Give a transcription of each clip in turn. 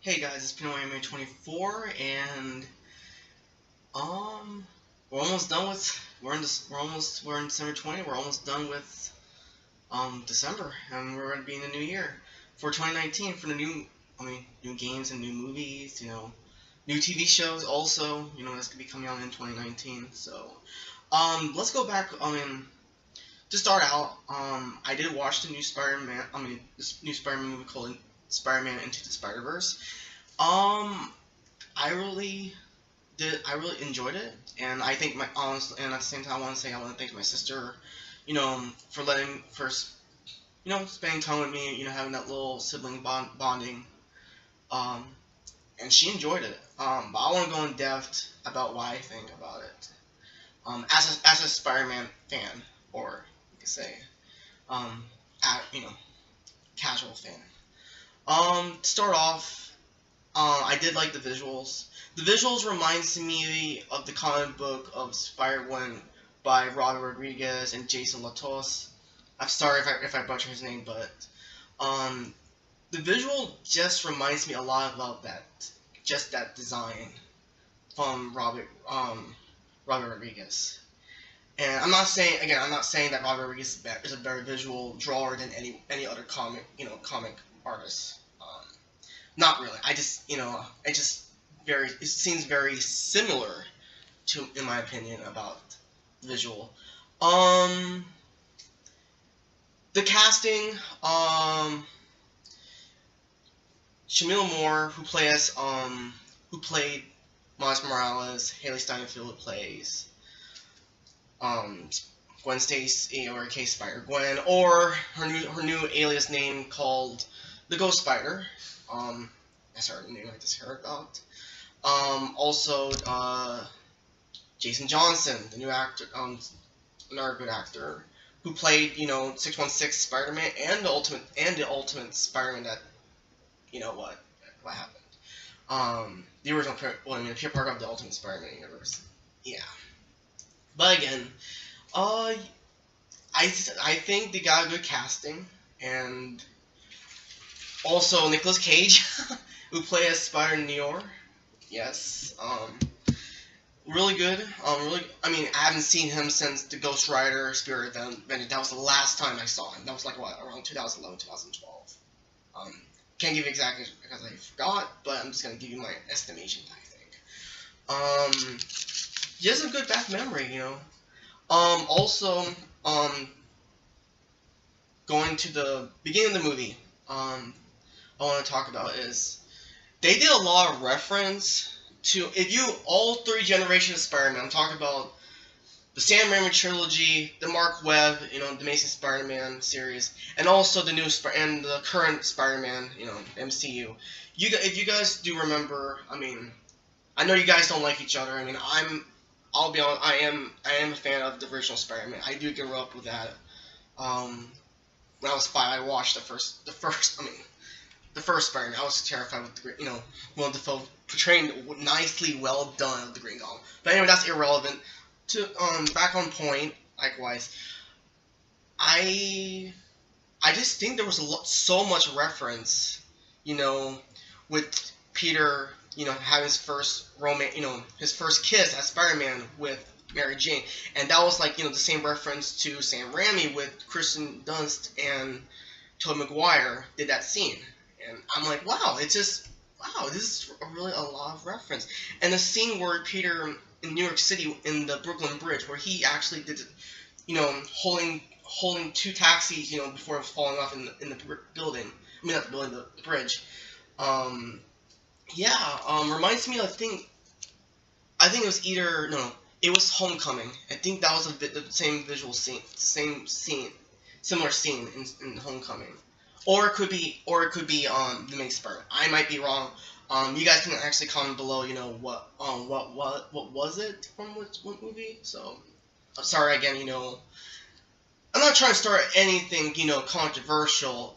Hey guys, it's PinoAnime24, and we're almost done with we're in December 20. We're almost done with December, and we're gonna be in the new year for 2019 for the new games and new movies. New TV shows also. That's gonna be coming out in 2019. So let's go back. To start out, I did watch the new Spider-Man. This new Spider-Man movie called Spider-Man Into the Spider-Verse. Um, I really did. I really enjoyed it, and I think and at the same time, I want to thank my sister, for spending time with me, having that little sibling bonding. Um, and she enjoyed it. But I want to go in depth about why I think about it. As a Spider-Man fan, or you could say, um, you know, casual fan. To start off, I did like the visuals. The visuals reminds me of the comic book of Spider-Gwen by Robert Rodriguez and Jason Latos. I'm sorry if I butcher his name, but um, the visual just reminds me a lot about that design from Robert Rodriguez. And I'm not saying that Robert Rodriguez is a better visual drawer than any other comic artist. Not really. It seems very similar to, in my opinion, about visual. Um, the casting, Shamil Moore, who played Miles Morales, Haley Steinfeld plays, Gwen Stacy, or K Spider-Gwen, or her new alias name called the Ghost Spider. That's her name I just heard about. Also, Jason Johnson, the new actor, another good actor, who played 616 Spider-Man and the Ultimate Spider-Man. That what happened. The original, Peter Parker of the Ultimate Spider-Man universe. Yeah, but again, uh, I think they got a good casting, and also Nicolas Cage, who plays Spider Noir. Yes, really good. I haven't seen him since the Ghost Rider Spirit Vengeance. That was the last time I saw him. That was like around 2011, 2012. Can't give you exactly because I forgot, but I'm just gonna give you my estimation. I think. He has a good back memory. Also, going to the beginning of the movie, I want to talk about is they did a lot of reference to all three generations of Spider-Man. I'm talking about the Sam Raimi trilogy, the Mark Webb, the Amazing Spider-Man series, and also the and the current Spider-Man, MCU. If you guys do remember, I know you guys don't like each other. I'll be honest, I am a fan of the original Spider-Man. I do grow up with that. When I was 5, I watched the first Spider-Man. I was terrified with Willem Dafoe portraying nicely, well done of the Green Goblin. But anyway, that's irrelevant. To back on point, likewise, I just think there was so much reference, with Peter, having his first his first kiss as Spider-Man with Mary Jane, and that was the same reference to Sam Raimi with Kristen Dunst and Tobey Maguire did that scene, and I'm like, wow, this is really a lot of reference, and the scene where Peter in New York City in the Brooklyn Bridge, where he actually did, holding two taxis, before falling off in the building. Not the building, the bridge. Reminds me of, I think it was either no, it was Homecoming. I think that was the same visual scene, similar scene in Homecoming, or it could be the Amazing Spider-Man. I might be wrong. You guys can actually comment below. What was it from what movie? So I'm sorry again. I'm not trying to start anything controversial.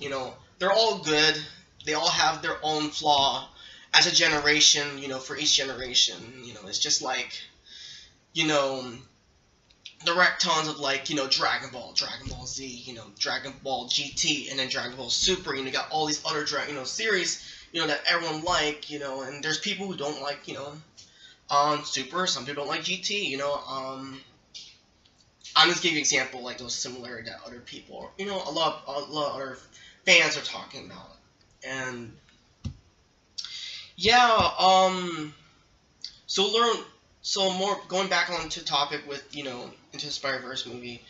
They're all good. They all have their own flaw as a generation. For each generation, it's just like direct tons of like, Dragon Ball, Dragon Ball Z, Dragon Ball GT, and then Dragon Ball Super. You got all these other series, that everyone like, and there's people who don't like, Super. Some people don't like GT. I'm just giving you an example like those similar that other people, a lot of other fans are talking about, and yeah, so learn. So more going back on to topic with into the Spider-Verse movie,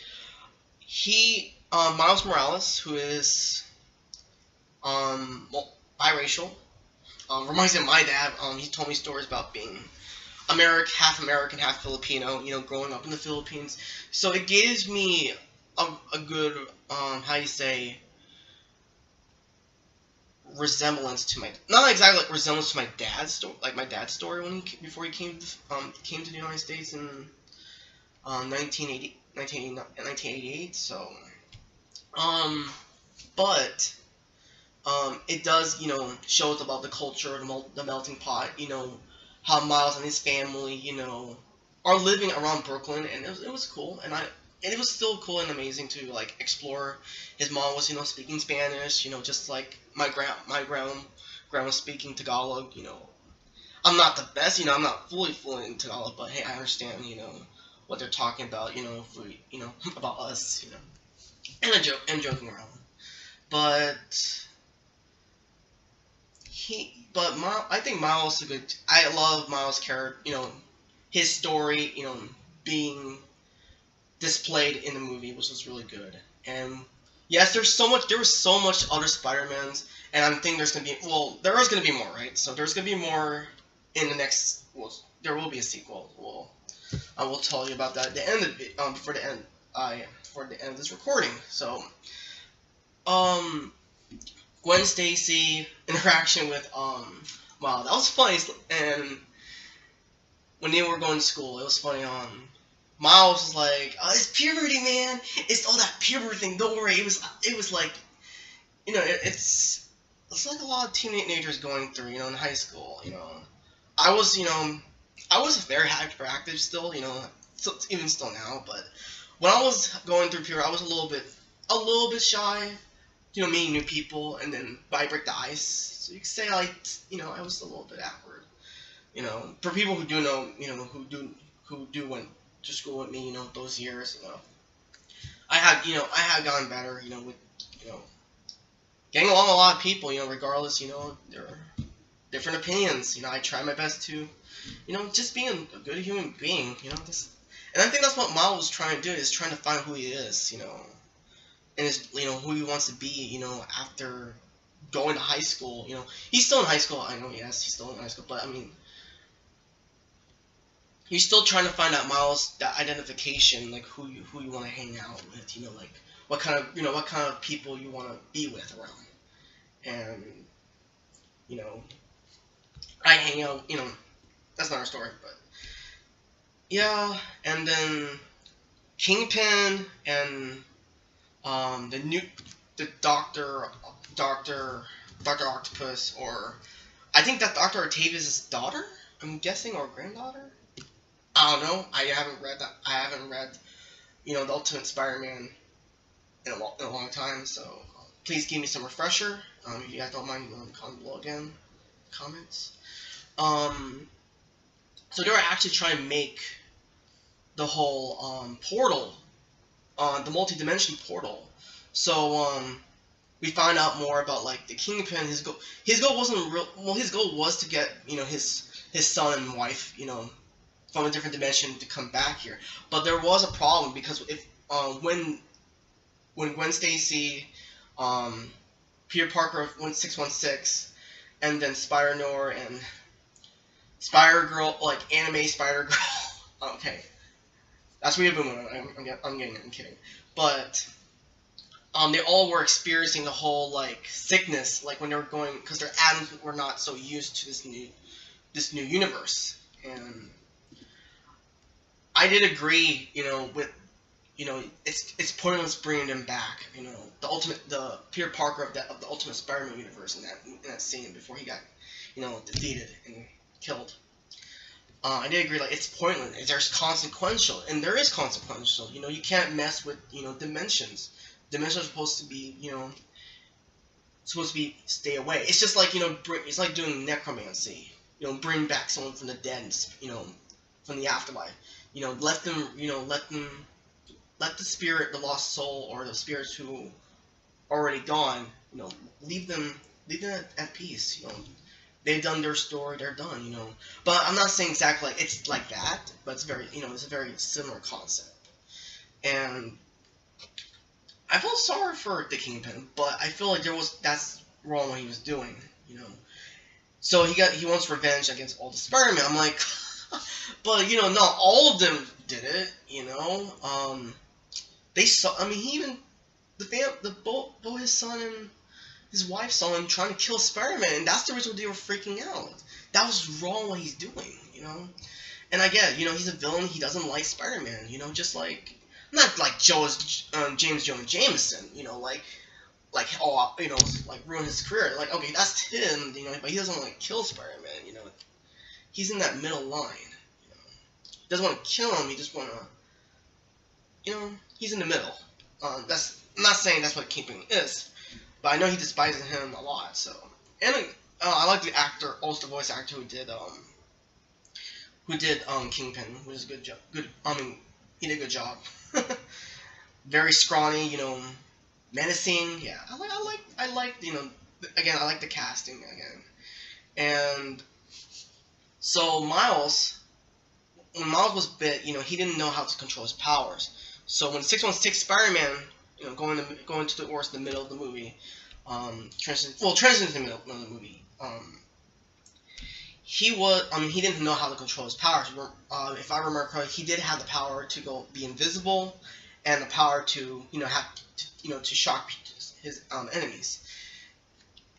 Miles Morales, who is biracial, reminds me of my dad. He told me stories about being American, half Filipino. Growing up in the Philippines. So it gives me a good how you say resemblance to my not exactly like resemblance to my dad's story, like my dad's story when before he came to the United States in 1988. So but it does shows about the culture, the melting pot. How Miles and his family are living around Brooklyn, and it was cool, and it was still cool and amazing to like explore. His mom was speaking Spanish, just like my grandma speaking Tagalog. I'm not the best, I'm not fully fluent in Tagalog, but hey, I understand what they're talking about, if we, about us, and I'm joking around, but I think Miles is a good. I love Miles' character, his story, being displayed in the movie, which was really good. And yes, there was so much other Spider-Mans, and I think there's gonna be, there is gonna be more, right? So there's gonna be more in the next. Well, there will be a sequel. Well, I will tell you about that at the end of it, for the end of this recording. So, Gwen Stacy interaction with wow, that was funny. And when they were going to school, it was funny. Miles was like, "It's puberty, man. It's all that puberty thing. Don't worry." It was like, it's like a lot of teenagers going through, in high school. I was, I was very hyperactive still, even still now. But when I was going through puberty, I was a little bit shy. Meeting new people, and then I break the ice. So you could say I was a little bit awkward. For people who do know, who went to school with me, those years, I had gotten better, with, getting along with a lot of people, regardless, their different opinions. I try my best to, just being a good human being, just, and I think that's what Miles was trying to do, is trying to find who he is, and is who he wants to be, after going to high school. He's still in high school. I know, yes, he's still in high school, but I mean, he's still trying to find out Miles that identification, like who you want to hang out with. Like what kind of people you want to be with around, and I hang out. That's not our story, but yeah, and then Kingpin and the Doctor Octopus, or I think that's Doctor Octavius' daughter. I'm guessing, or granddaughter. I don't know. I haven't read that. I haven't read, the Ultimate Spider-Man in a long time. So please give me some refresher. If you guys don't mind, comment below again, comments. So they were actually trying to make the whole portal, the multi-dimension portal. So we find out more about like the Kingpin. His goal wasn't real. Well, his goal was to get his son and wife from a different dimension to come back here. But there was a problem, because if when Gwen Stacy, Peter Parker of 616, and then Spider-Noir and Spider-Girl, like anime Spider-Girl. Okay, that's Rita Boom. I'm kidding. But they all were experiencing the whole like sickness, like when they were going, because their atoms were not so used to this new universe. And I did agree, with it's pointless bringing them back. The Peter Parker of the Ultimate Spider-Man universe in that scene before he got defeated and killed. I did agree, like, it's pointless. There's consequential, and there is consequential. You know, you can't mess with, dimensions. Dimensions are supposed to be, stay away. It's just like, it's like doing necromancy. Bring back someone from the dead, and, from the afterlife. Let them, let the spirit, the lost soul, or the spirits who already gone, leave them, at peace. They've done their story, they're done. But I'm not saying exactly like it's like that, but it's very, it's a very similar concept. And I felt sorry for the Kingpin, but I feel like that's wrong what he was doing. So he wants revenge against all the Spider-Man. I'm like, but not all of them did it. They saw. I mean, he even both his son and his wife saw him trying to kill Spider-Man, and that's the reason they were freaking out. That was wrong what he's doing. And I get, he's a villain. He doesn't like Spider-Man. Just like not like James Jonah Jameson. Like ruin his career. Like, okay, that's him. But he doesn't want to kill Spider-Man. He's in that middle line. He doesn't want to kill him. He just want to. He's in the middle. I'm not saying that's what Kingpin is, but I know he despises him a lot. So, and I like the actor, also the voice actor who did Kingpin, who did a good job. He did a good job. Very scrawny, menacing. Yeah, I like again, I like the casting again. And so when Miles was bit, he didn't know how to control his powers. So when 616 Spider-Man, going to the worst in the middle of the movie, transitions in the middle of the movie. He didn't know how to control his powers. If I remember correctly, he did have the power to be invisible, and the power to to shock his enemies.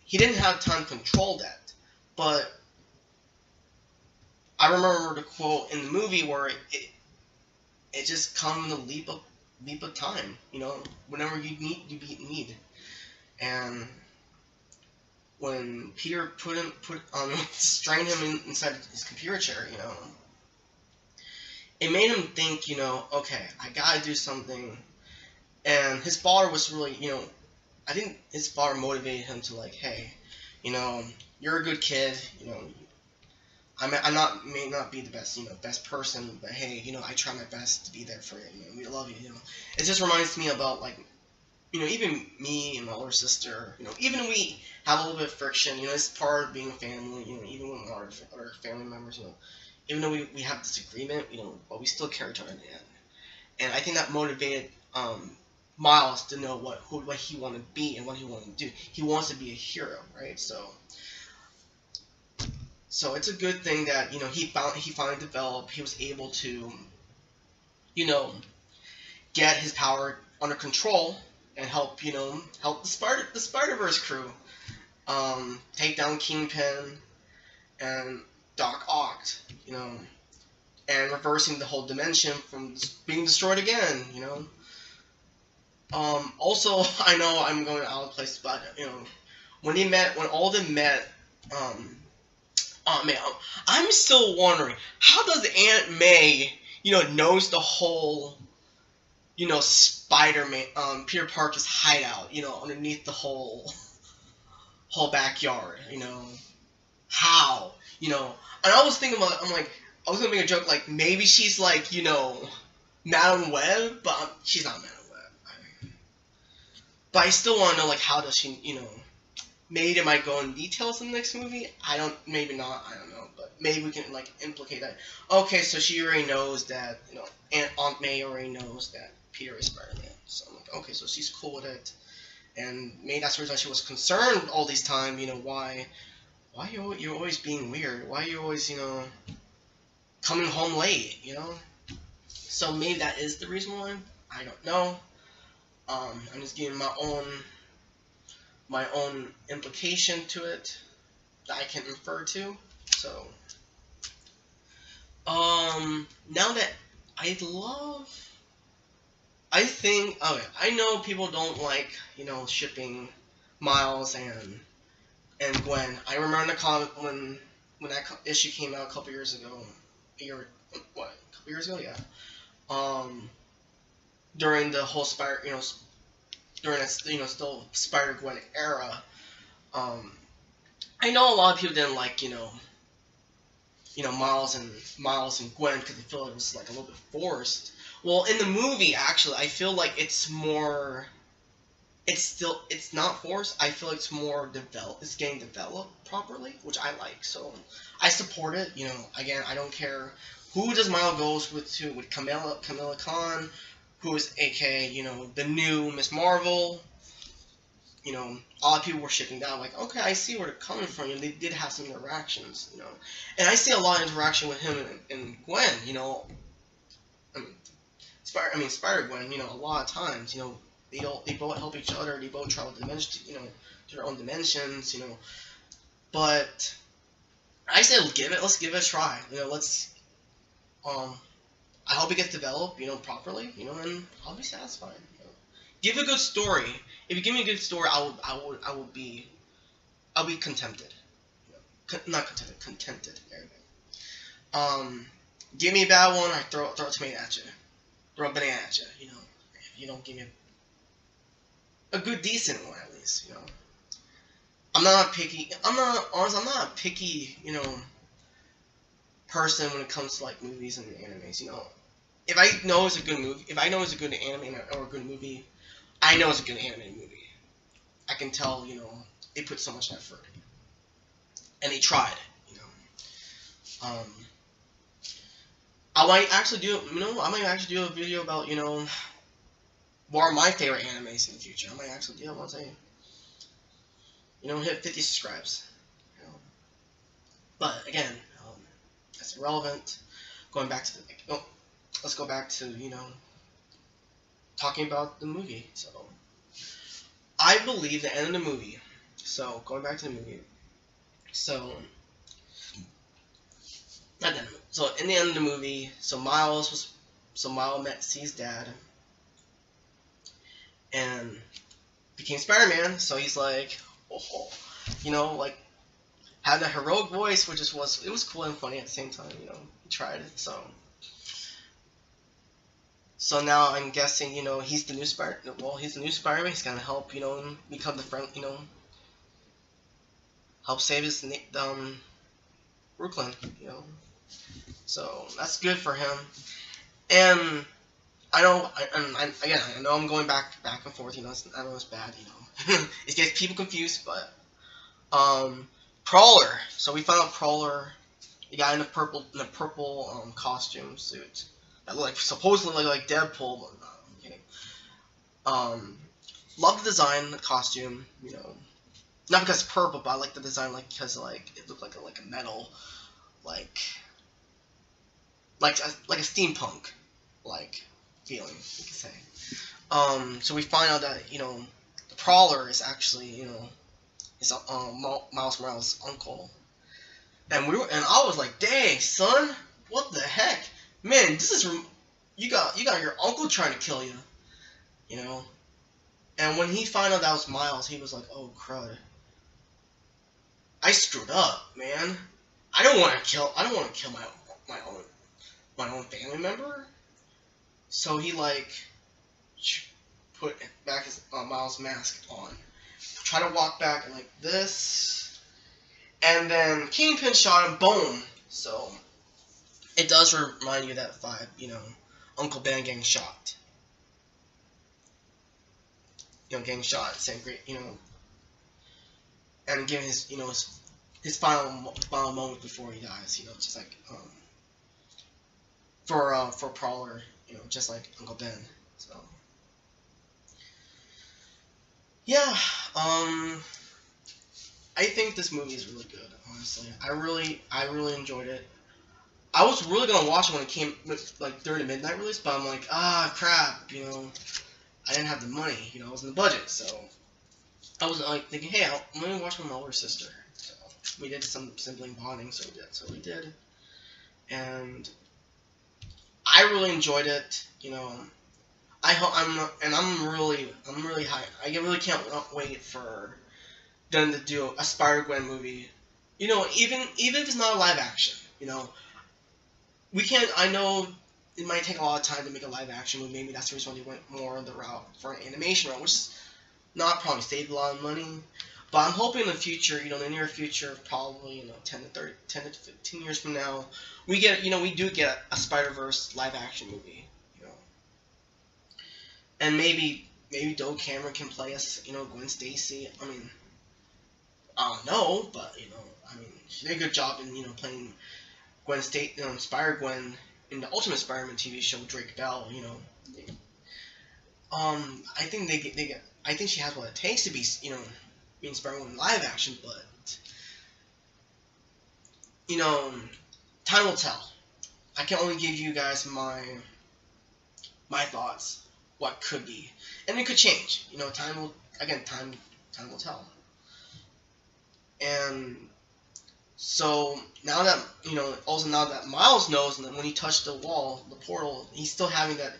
He didn't have time to control that, but I remember the quote in the movie where it just comes in a leap of time. Whenever you need. And when Peter strained him inside his computer chair, it made him think, okay, I gotta do something. And his father was really, I think his father motivated him to, like, hey, you're a good kid, may not be the best person, but hey, I try my best to be there for you. We love you. It just reminds me about, like, even me and my older sister. Even we have a little bit of friction. It's part of being a family. Even with our family members. Even though we have disagreement, but we still care each other in the end. And I think that motivated Miles to know what he wanted to be and what he wanted to do. He wants to be a hero, right? So it's a good thing that he finally developed. He was able to get his power under control and help the Spider-Verse crew take down Kingpin and Doc Ock, and reversing the whole dimension from being destroyed again. Also, I know I'm going out of place, but when all of them met, oh man, I'm still wondering, how does Aunt May, knows the whole, Spider-Man, Peter Parker's hideout, underneath the whole backyard, how, and I was thinking about, I was gonna make a joke, like, maybe she's like, Madam Web, but she's not Madam Web. But I still want to know, like, how does she, maybe they might go in details in the next movie. Maybe not. I don't know. But maybe we can, like, implicate that. Okay, so she already knows that, Aunt May already knows that Peter is Spider-Man. So I'm like, okay, so she's cool with it. And maybe that's the reason she was concerned all this time. Why you're always being weird? Why you're always, coming home late? So maybe that is the reason why. I don't know. I'm just giving my own implication to it that I can infer to. So, now that I know people don't like, shipping Miles and Gwen. I remember in the comic when that issue came out a couple years ago, a couple years ago, yeah. During the whole during its, still Spider-Gwen era. Um, I know a lot of people didn't like, Miles and Gwen because they feel it was like a little bit forced. Well, in the movie, actually, I feel like it's more. It's not forced. I feel like it's more developed. It's getting developed properly, which I like. So I support it. Again, I don't care who does Miles goes with Kamala Khan, who is AKA the new Miss Marvel. A lot of people were shipping down, like, okay, I see where they're coming from. They did have some interactions, and I see a lot of interaction with him and Gwen. I mean, Spider-Gwen. A lot of times, they both help each other. They both travel dimensions, to their own dimensions, But I say let's give it a try. Let's I hope it gets developed, properly, and I'll be satisfied. Give a good story. If you give me a good story, I will be contented. Not contented, contented. There you go. Give me a bad one, I throw a tomato at you, throw a banana at you. If you don't give me a good, decent one at least. I'm not picky. I'm not a picky, person when it comes to like movies and animes. If I know it's a good movie, if I know it's a good anime or a good movie, I know it's a good anime movie. I can tell, they put so much effort, and they tried. I might actually do, a video about, what are my favorite animes in the future. I might actually do it once I, hit 50 subscribes. But again, that's irrelevant. Going back to let's go back to talking about the movie. So I believe the end of the movie. So going back to the movie. So not that. So in the end of the movie, Miles sees his dad and became Spider-Man. So he's like, like had a heroic voice, which was cool and funny at the same time. He tried it. So now I'm guessing, he's the new Spider-Man. Well, he's the new Spider-Man. He's gonna help, become the friend, help save his Brooklyn, So that's good for him. And I know, I know I'm going back and forth. I know it's bad. It gets people confused, but Prowler. So we found out Prowler, the guy in the purple costume suit. That supposedly like Deadpool, but no, I'm kidding. Love the design, the costume, not because it's purple, but I like the design, because it looked like a metal, like a steampunk feeling, you could say. So we find out that the Prowler is actually is Miles Morales' uncle, and I was like, dang son, what the heck? Man, this is you got your uncle trying to kill you, And when he found out that was Miles, he was like, "Oh crud! I screwed up, man. I don't want to kill my own family member." So he put back his Miles mask on, try to walk back like this, and then Kingpin shot him. Boom. So. It does remind you of that vibe, Uncle Ben getting shot. Getting shot, saying great, and giving his, his final moment before he dies, just like, for Prowler, just like Uncle Ben, so. Yeah, I think this movie is really good, honestly. I really enjoyed it. I was really gonna watch it when it came during the midnight release, but I'm like, crap, I didn't have the money, I was in the budget, so I was thinking, hey, I'm gonna watch with my older sister. So we did some sibling bonding, so we did, and I really enjoyed it. I'm really hyped. I really can't wait for them to do a Spider-Gwen movie. Even if it's not a live action, we can't. I know it might take a lot of time to make a live action movie. Maybe that's the reason why they went more on the route for an animation route, which is not probably saved a lot of money. But I'm hoping in the future, in the near future, probably 10 to 15 years from now, we get we do get a Spider-Verse live action movie, and maybe Dove Cameron can play us, Gwen Stacy. I mean, I don't know, but I mean, she did a good job in playing Gwen Stacy, Spider-Gwen in the Ultimate Spider-Man TV show, Drake Bell. I think they get. I think she has what it takes to be, being Spider-Gwen in live action, but time will tell. I can only give you guys my thoughts, what could be, and it could change. Time will tell. And so now that also now that Miles knows, and when he touched the wall, the portal, he's still having that,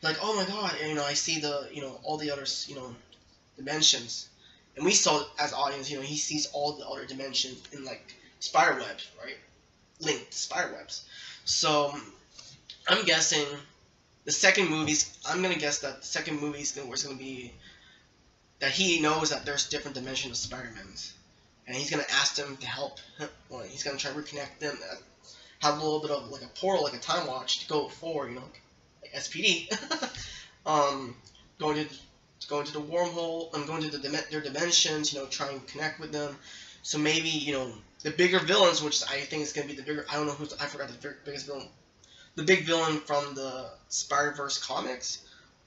like, oh my god, and I see the all the other dimensions, and we saw as audience, he sees all the other dimensions in like spider webs, right? Linked spider webs. So I'm guessing the second movie's. I'm gonna guess that the second movie's gonna be that he knows that there's different dimensions of Spider-Mans, and he's gonna ask them to help. Well, he's gonna try to reconnect them, have a little bit of like a portal, like a time watch to go forward, like SPD. Going to the wormhole and going to their dimensions, try and connect with them. So maybe the bigger villains, which I think is gonna be the bigger. I don't know I forgot the biggest villain. The big villain from the Spider-Verse comics,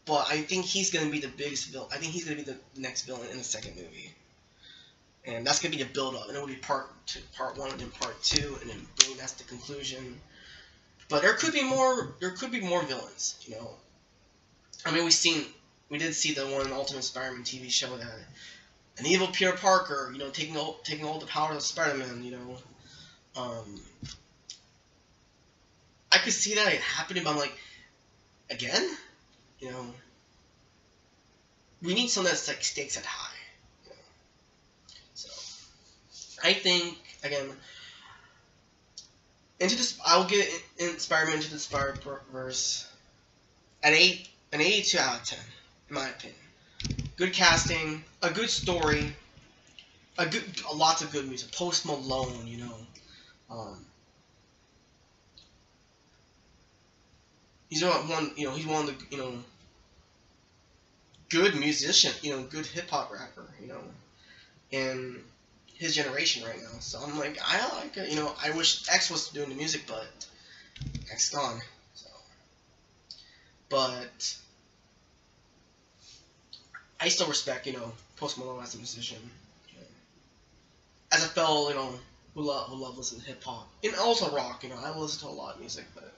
but I think he's gonna be the biggest villain. I think he's gonna be the next villain in the second movie, and that's gonna be the build-up, and it will be part 1 and then part 2, and then boom, that's the conclusion. But there could be more. There could be more villains. I mean, we did see the one Ultimate Spider-Man TV show that an evil Peter Parker, taking all the powers of Spider-Man. I could see that happening, but I'm like, again, we need something that's like stakes at high. So I think again, I will get in Spider-Man Into the Spider-Verse an 82 out of 10, in my opinion. Good casting, a good story, lots of good music. Post Malone, he's he's one of the good musician, good hip hop rapper, in his generation right now. So I'm like, I like it. I wish X was doing the music, but X gone. So, but I still respect, Post Malone as a musician, as a fellow, who love listening to hip hop and also rock. I listen to a lot of music, but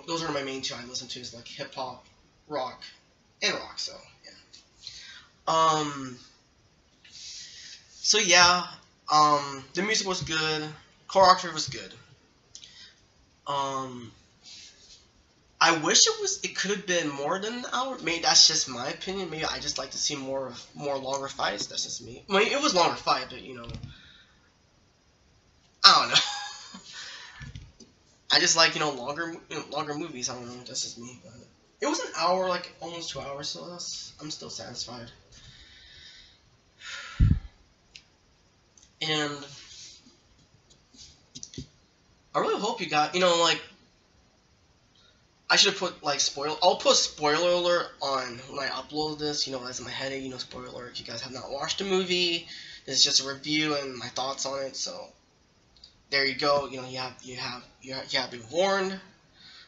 those are my main two I listen to, is like hip hop, rock, and rock. So yeah. So yeah. The music was good. Choreography was good. I wish it could have been more than an hour. Maybe that's just my opinion. Maybe I just like to see more longer fights. That's just me. I mean, it was longer fight, but I don't know. I just like longer movies. I don't know. That's just me. But it was an hour, like almost 2 hours. So I'm still satisfied. And I really hope you got like. I should have put like I'll put spoiler alert on when I upload this. That's in my heading. Spoiler alert. If you guys have not watched the movie, this is just a review and my thoughts on it. So there you go. You have been warned.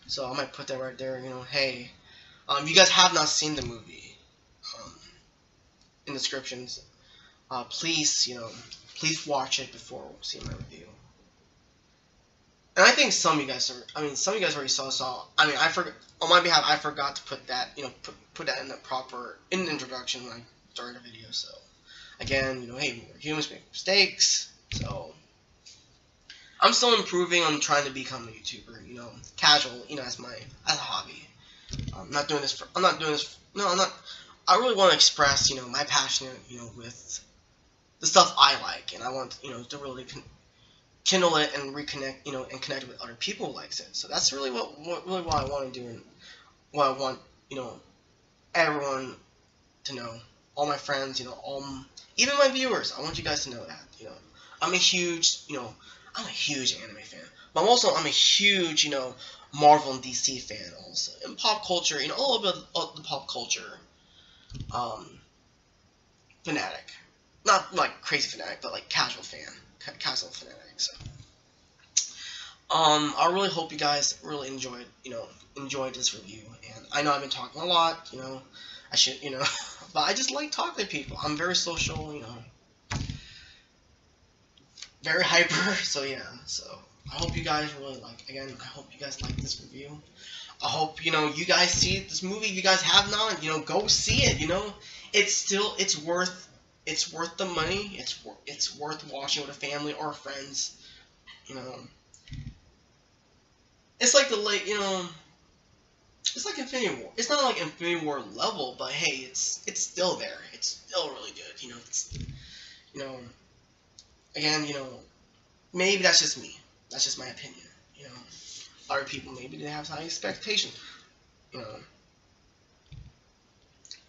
So I might put that right there. Hey, if you guys have not seen the movie, in the descriptions, please watch it before seeing my review. And I think some of you guys already saw. I mean, I forgot on my behalf. I forgot to put that, put that in the introduction when I started the video. So, again, hey, we're humans, make mistakes. So, I'm still improving on trying to become a YouTuber. Casual. As a hobby. I'm not doing this. No, I'm not. I really want to express, my passion, with the stuff I like, and I want, to really kindle it and reconnect, and connect with other people who likes it. So that's really what I want to do, and what I want, everyone to know, all my friends, even my viewers. I want you guys to know that, I'm a huge, I'm a huge anime fan, but I'm a huge, Marvel and DC fan also, and pop culture, all of the pop culture, fanatic, not like crazy fanatic, but like casual fanatic. So, I really hope you guys really enjoyed this review, and I know I've been talking a lot, I should, but I just like talking to people. I'm very social, very hyper. So yeah, so I hope you guys really I hope you guys like this review. I hope, you guys see this movie. If you guys have not, go see it, it's worth the money. It's worth watching with a family or friends, it's like it's like Infinity War. It's not like Infinity War level, but hey, it's still there. It's still really good. It's, again, maybe that's just me. That's just my opinion. Other people maybe they have high expectations.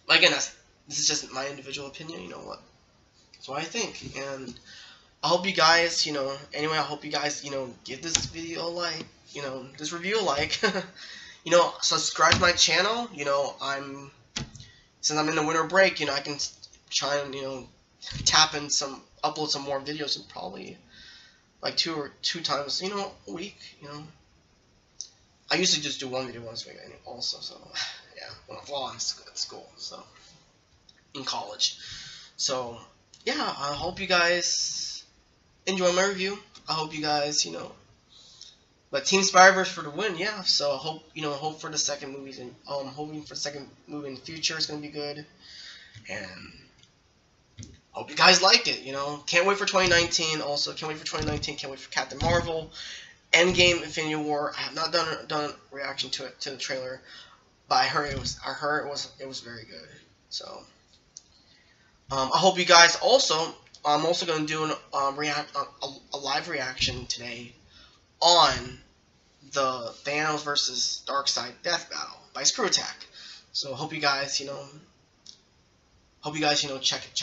But again, this is just my individual opinion. That's what I think, and I hope you guys, anyway, I hope you guys, give this video a like, this review a like. Subscribe to my channel. Since I'm in the winter break, I can try and, upload some more videos, and probably like two times, a week. I usually just do one video once a week also. So yeah, while I'm at school, so in college. So yeah, I hope you guys enjoy my review. I hope you guys, but Team Spider-Verse for the win, yeah. So I hope, hope for the second movies, and hoping for the second movie in the future is gonna be good, and hope you guys liked it. Can't wait for 2019. Also, can't wait for 2019. Can't wait for Captain Marvel, Endgame, Infinity War. I have not done a reaction to the trailer, but I heard it was very good. So I hope you guys also. I'm also gonna do a live reaction today on the Thanos versus Darkseid Death Battle by Screw Attack. So hope you guys, check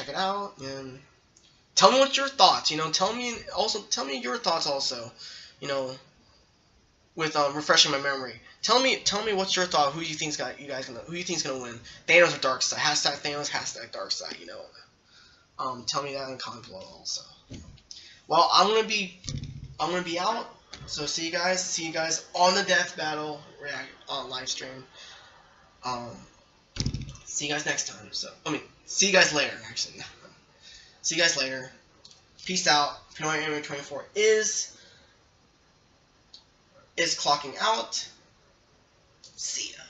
it out, and tell me what your thoughts. Tell me your thoughts also. With refreshing my memory. Tell me what's your thought. Who you think's gonna win? Thanos or Darkseid? Hashtag Thanos. Hashtag Darkseid. Tell me that in the comment below also. Well, I'm gonna be out. So see you guys on the Death Battle live stream. See you guys next time. See you guys later. Actually, see you guys later. Peace out. Pinoy Anime 24 is clocking out. See ya.